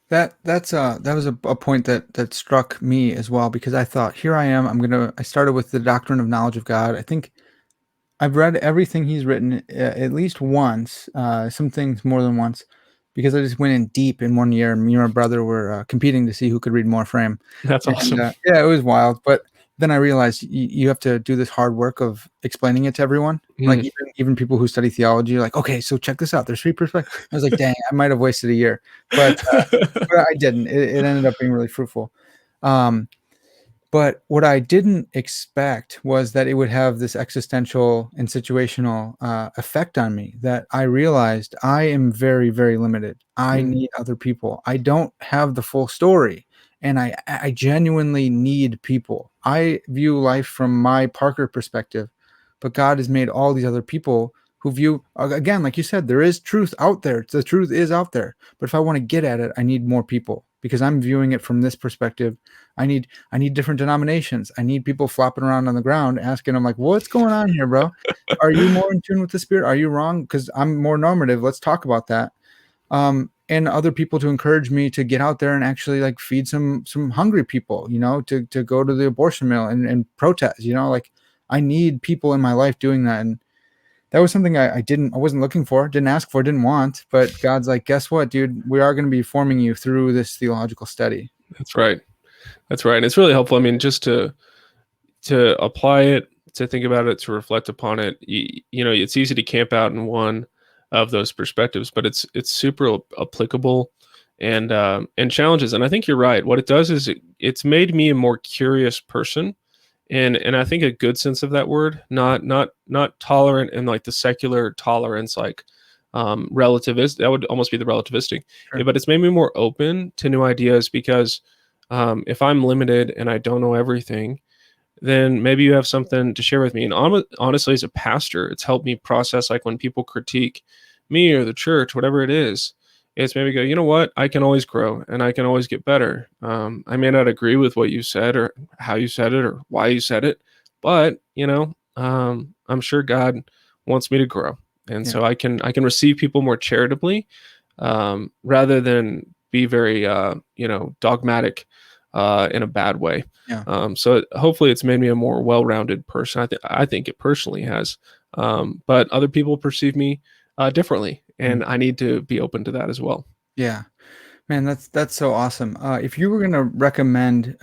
That was a point that struck me as well, because I thought, here I am. I started with the Doctrine of Knowledge of God. I think I've read everything he's written at least once, some things more than once, because I just went in deep in one year, and me and my brother were competing to see who could read more frame. That's And awesome. yeah, it was wild. But then I realized you have to do this hard work of explaining it to everyone. Like even people who study theology are like, okay, so check this out. There's three perspectives. I was like, dang, I might have wasted a year, but I didn't. It ended up being really fruitful. But what I didn't expect was that it would have this existential and situational effect on me, that I realized I am very, very limited. I need other people. I don't have the full story. And I genuinely need people. I view life from my Parker perspective, but God has made all these other people who view, again, like you said, there is truth out there. The truth is out there. But if I want to get at it, I need more people because I'm viewing it from this perspective. I need different denominations. I need people flopping around on the ground asking them like, what's going on here, bro? Are you more in tune with the Spirit? Are you wrong? Because I'm more normative. Let's talk about that. And other people to encourage me to get out there and actually like feed some hungry people, to go to the abortion mill and protest, like I need people in my life doing that. And that was something I wasn't looking for, didn't ask for, didn't want, but God's like, guess what, dude? We are going to be forming you through this theological study. That's right. That's right. And it's really helpful. I mean, just to apply it, to think about it, to reflect upon it, it's easy to camp out in one of those perspectives, but it's super applicable and challenges. And I think you're right. What it does is it's made me a more curious person. And I think a good sense of that word, not tolerant in like the secular tolerance, like relativist, that would almost be the relativistic. Sure. But it's made me more open to new ideas because if I'm limited and I don't know everything, then maybe you have something to share with me. And honestly, as a pastor, it's helped me process like when people critique me or the church, whatever it is, it's maybe go, you know what, I can always grow and I can always get better. I may not agree with what you said or how you said it or why you said it, but I'm sure God wants me to grow. And so I can receive people more charitably rather than be very, dogmatic in a bad way. Yeah. So hopefully it's made me a more well-rounded person. I think it personally has. But other people perceive me differently, and I need to be open to that as well. Yeah. Man, that's so awesome. If you were going to recommend,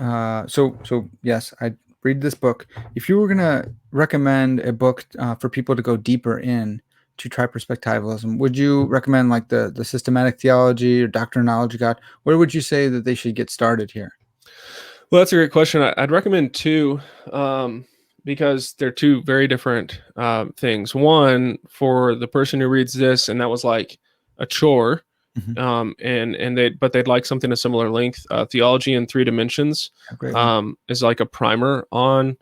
so yes, I read this book. If you were going to recommend a book for people to go deeper in to Triperspectivalism, would you recommend like the systematic theology or doctrine and knowledge of God? Where would you say that they should get started here? Well, that's a great question. I'd recommend two because they're two very different things. One, for the person who reads this, and that was like a chore, but they'd like something a similar length. Theology in Three Dimensions is like a primer on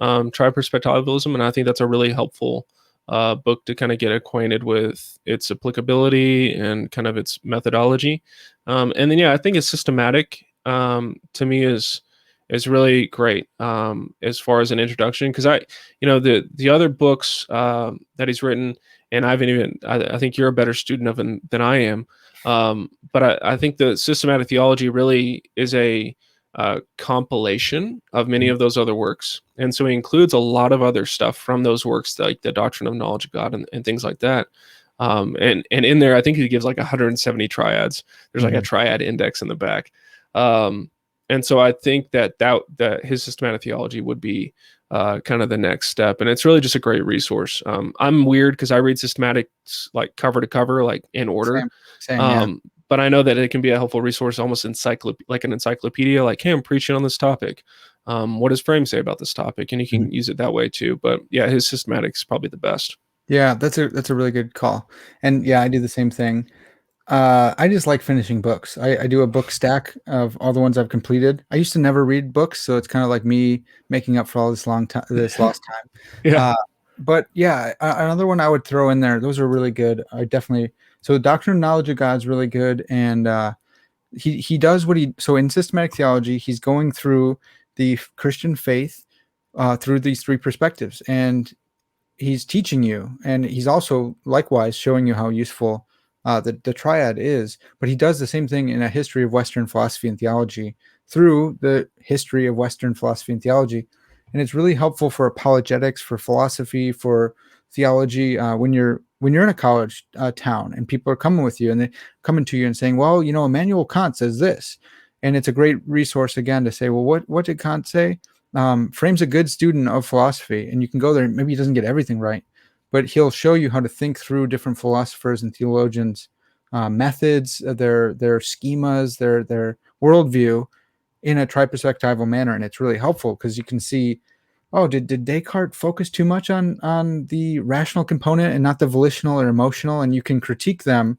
Triperspectivalism, and I think that's a really helpful book to kind of get acquainted with its applicability and kind of its methodology. And then, I think it's systematic to me is really great as far as an introduction, because the other books that he's written, and I think you're a better student of them than I am, but I think the systematic theology really is a compilation of many of those other works, and so he includes a lot of other stuff from those works, like the Doctrine of Knowledge of God and things like that. And in there, I think he gives like 170 triads. There's like a triad index in the back. And so I think that his systematic theology would be kind of the next step. And it's really just a great resource. I'm weird because I read systematics like cover to cover, like in order. Same, but I know that it can be a helpful resource, almost like an encyclopedia, like, hey, I'm preaching on this topic. What does Frame say about this topic? And you can use it that way too. But yeah, his systematic is probably the best. Yeah, that's a really good call. And yeah, I do the same thing. I just like finishing books. I do a book stack of all the ones I've completed. I used to never read books, so it's kind of like me making up for all this lost time. Yeah. But yeah, another one I would throw in there. Those are really good. I definitely. So Doctrine and Knowledge of God is really good, and he does so in systematic theology, he's going through the Christian faith through these three perspectives, and he's teaching you, and he's also likewise showing you how useful the triad is. But he does the same thing in a history of Western philosophy and theology through the history of Western philosophy and theology. And it's really helpful for apologetics, for philosophy, for theology, when you're in a college town and people are coming with you and they coming to you and saying, well, Immanuel Kant says this. And it's a great resource again to say, well, what did Kant say? frames a good student of philosophy, and you can go there. Maybe he doesn't get everything right, but he'll show you how to think through different philosophers and theologians' methods, their schemas, their worldview in a triperspectival manner, and it's really helpful because you can see, oh, did Descartes focus too much on the rational component and not the volitional or emotional? And you can critique them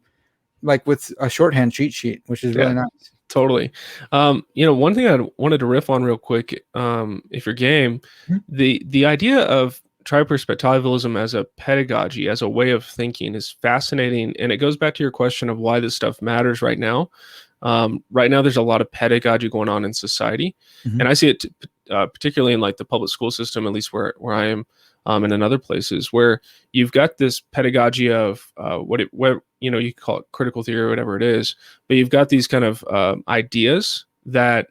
like with a shorthand cheat sheet, which is really Yeah. nice. Totally. One thing I wanted to riff on real quick, if you're game, Mhm. the idea of triperspectivalism as a pedagogy, as a way of thinking, is fascinating, and it goes back to your question of why this stuff matters right now. Right now, there's a lot of pedagogy going on in society, Mhm. and I see it particularly in like the public school system, at least where I am, and in other places where you've got this pedagogy of what you call it critical theory or whatever it is, but you've got these kind of ideas that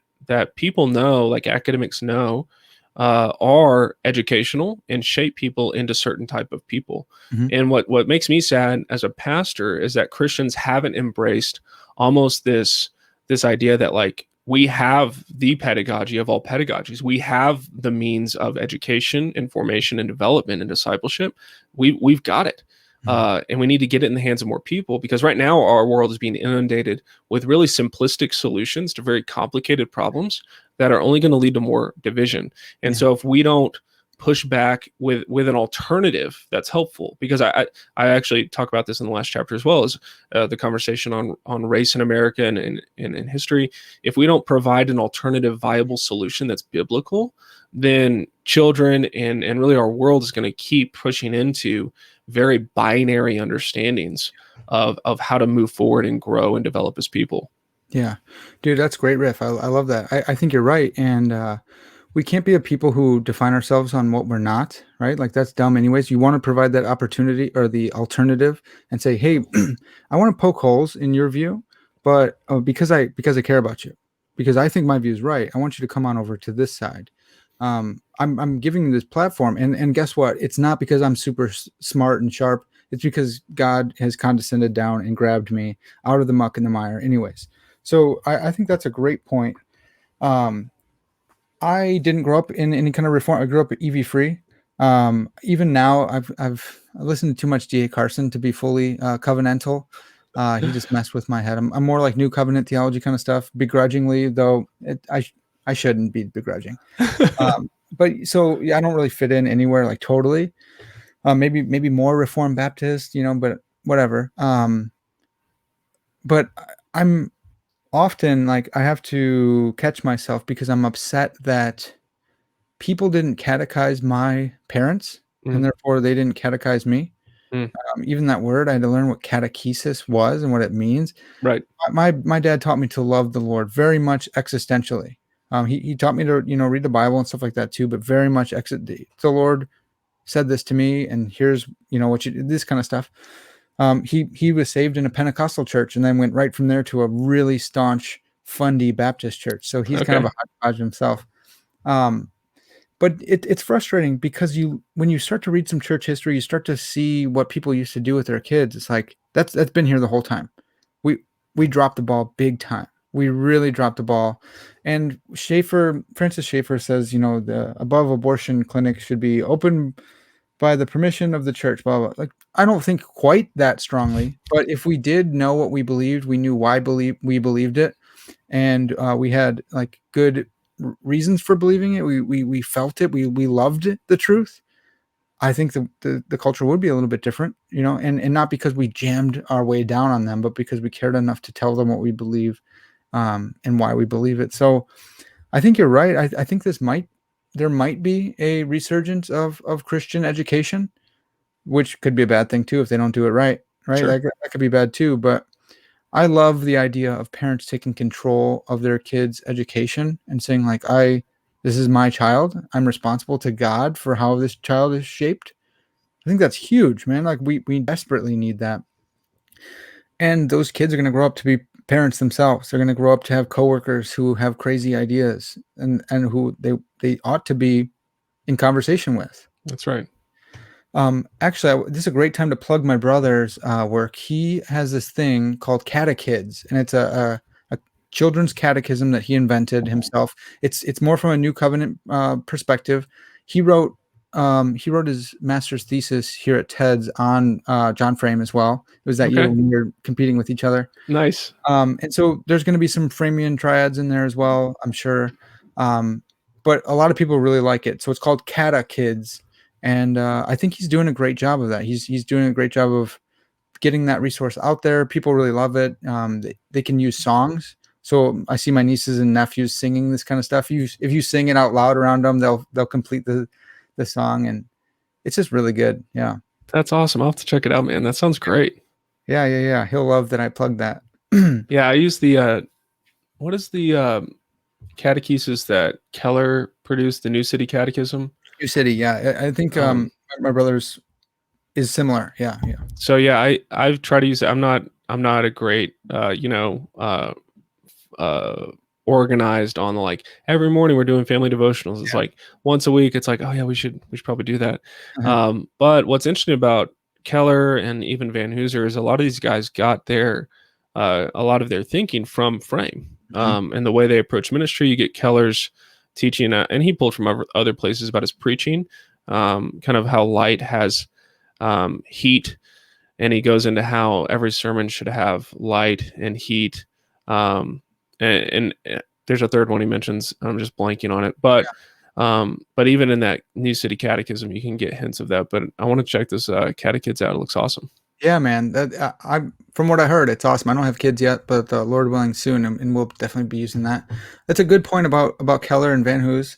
people know, like academics know, are educational and shape people into certain type of people. Mhm. And what makes me sad as a pastor is that Christians haven't embraced almost this idea that like we have the pedagogy of all pedagogies. We have the means of education and formation and development and discipleship. We've got it. Mhm. And we need to get it in the hands of more people, because right now our world is being inundated with really simplistic solutions to very complicated problems that are only going to lead to more division. And Yeah. so if we don't push back with an alternative that's helpful, because I actually talk about this in the last chapter as well as the conversation on race in America and in history. If we don't provide an alternative viable solution that's biblical, then children and really our world is going to keep pushing into very binary understandings of how to move forward and grow and develop as people. Yeah. Dude, that's great riff. I love that. I think you're right. And we can't be a people who define ourselves on what we're not, right? Like that's dumb anyways. You want to provide that opportunity or the alternative and say, hey, I want to poke holes in your view, but because I care about you, because I think my view is right. I want you to come on over to this side. I'm giving you this platform, and guess what? It's not because I'm super smart and sharp. It's because God has condescended down and grabbed me out of the muck and the mire, anyways. So I think that's a great point. Um, I didn't grow up in any kind of reform. I grew up EV free. Even now, I've listened to too much D.A. Carson to be fully covenantal. He just messed with my head. I'm more like New Covenant theology kind of stuff, begrudgingly, though I shouldn't be begrudging. But so yeah, I don't really fit in anywhere like totally. Maybe more Reformed Baptist, but whatever. But I'm often like I have to catch myself because I'm upset that people didn't catechize my parents, and Mm, therefore they didn't catechize me. mm, Even that word, I had to learn what catechesis was and what it means. right. My dad taught me to love the Lord very much existentially. He taught me to read the Bible and stuff like that too, but very much the Lord said this to me, and here's what you this kind of stuff. He was saved in a Pentecostal church, and then went right from there to a really staunch Fundy Baptist church. So he's kind of Okay. a hodgepodge himself. Um, but it's frustrating because when you start to read some church history, you start to see what people used to do with their kids. It's like that's been here the whole time. We dropped the ball big time. We really dropped the ball. And Francis Schaeffer says, the above abortion clinic should be open by the permission of the church, blah, blah. Like, I don't think quite that strongly, but if we did know what we believed, we knew why we believed it, and we had like good reasons for believing it. We felt it. We loved it, the truth. I think the culture would be a little bit different, and not because we jammed our way down on them, but because we cared enough to tell them what we believe, and why we believe it. So I think you're right. I think there might be a resurgence of Christian education, which could be a bad thing too if they don't do it right. Right, Sure. that could be bad too. But I love the idea of parents taking control of their kids' education and saying, like, this is my child. I'm responsible to God for how this child is shaped. I think that's huge, man. Like we desperately need that. And those kids are going to grow up to be parents themselves. They're going to grow up to have coworkers who have crazy ideas and who they ought to be in conversation with. That's right. Actually, this is a great time to plug my brother's work. He has this thing called Catechids, and it's children's catechism that he invented himself. It's more from a New Covenant perspective. He wrote his master's thesis here at TEDS on John Frame as well. It was that year when we were competing with each other. Nice. And so there's going to be some Framian triads in there as well, I'm sure. But a lot of people really like it. So it's called Cata Kids. And I think he's doing a great job of that. He's doing a great job of getting that resource out there. People really love it. They can use songs. So I see my nieces and nephews singing this kind of stuff. If you sing it out loud around them, they'll complete the song, and it's just really good. Yeah. That's awesome. I'll have to check it out, man. That sounds great. Yeah. He'll love that I plugged that. Yeah, I use the what is the catechesis that Keller produced, the New City Catechism? New City, yeah. I think my brother's is similar. Yeah. So yeah, I've tried to use it. I'm not a great organized on the, like, every morning we're doing family devotionals. It's like once a week. It's like, oh yeah, we should probably do that. But what's interesting about Keller and even Van Hooser is a lot of these guys got their a lot of their thinking from Frame, and the way they approach ministry. You get Keller's teaching, and he pulled from other places about his preaching, kind of how light has heat, and he goes into how every sermon should have light and heat. And there's a third one he mentions. I'm just blanking on it, but even in that New City Catechism, you can get hints of that. But I want to check this Catechids out. It looks awesome. Yeah, man. I from what I heard, it's awesome. I don't have kids yet, but Lord willing soon, and we'll definitely be using that. That's a good point about Keller and Van Hoos.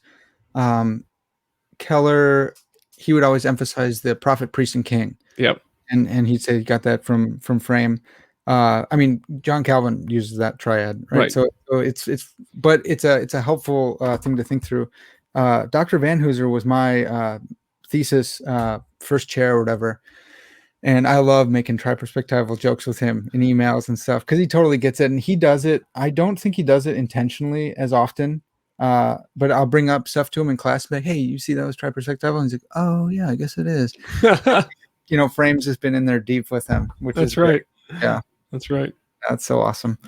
Keller, he would always emphasize the prophet, priest, and king. Yep. And he'd say he got that from Frame. I mean, John Calvin uses that triad, right? So it's a helpful thing to think through. Dr. Van Hooser was my thesis first chair or whatever, and I love making tri-perspectival jokes with him in emails and stuff because he totally gets it, and he does it. I don't think he does it intentionally as often, but I'll bring up stuff to him in class, like, "Hey, you see that was tri-perspectival?" And he's like, "Oh yeah, I guess it is." Frames has been in there deep with him, which is right. Great. Yeah. That's right. That's so awesome.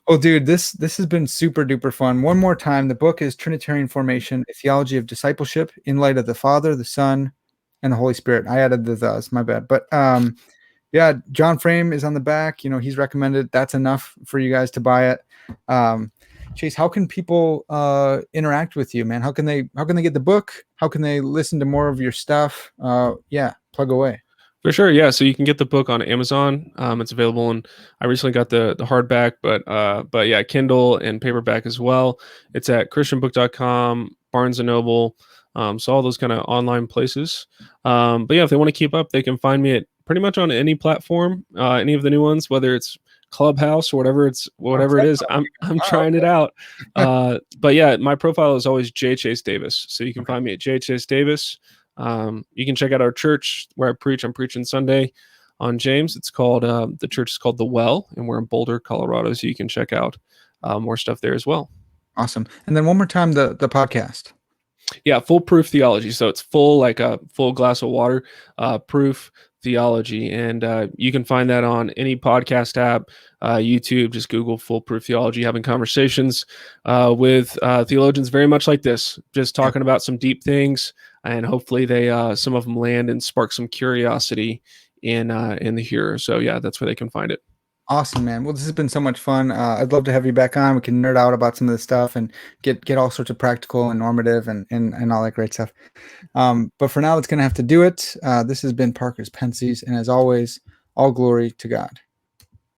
Well, dude, this has been super duper fun. One more time, the book is Trinitarian Formation, a Theology of Discipleship in light of the Father, the Son, and the Holy Spirit. I added the thes, my bad. But yeah, John Frame is on the back. He's recommended. That's enough for you guys to buy it. Chase, how can people interact with you, man? How can they get the book? How can they listen to more of your stuff? Yeah, plug away. For sure, yeah. So you can get the book on Amazon. It's available, and I recently got the hardback, but yeah, Kindle and paperback as well. It's at christianbook.com, Barnes and Noble, so all those kind of online places. But yeah, if they want to keep up, they can find me at pretty much on any platform, any of the new ones, whether it's Clubhouse or whatever it is. I'm trying it out. But yeah, my profile is always J Chase Davis, so you can find me at J Chase Davis. You can check out our church where I preach. I'm preaching Sunday on James. It's called the church is called The Well, and we're in Boulder, Colorado. So you can check out more stuff there as well. Awesome. And then one more time, the podcast. Yeah, Foolproof Theology. So it's full, like a full glass of water, proof theology, and you can find that on any podcast app, YouTube. Just Google Foolproof Theology. Having conversations with theologians very much like this, just talking about some deep things, and hopefully they some of them land and spark some curiosity in the hearer. So yeah, that's where they can find it. Awesome, man. Well, this has been so much fun. I'd love to have you back on. We can nerd out about some of this stuff and get all sorts of practical and normative and all that great stuff. But for now, it's going to have to do it. This has been Parker's Pensées, and as always, all glory to God.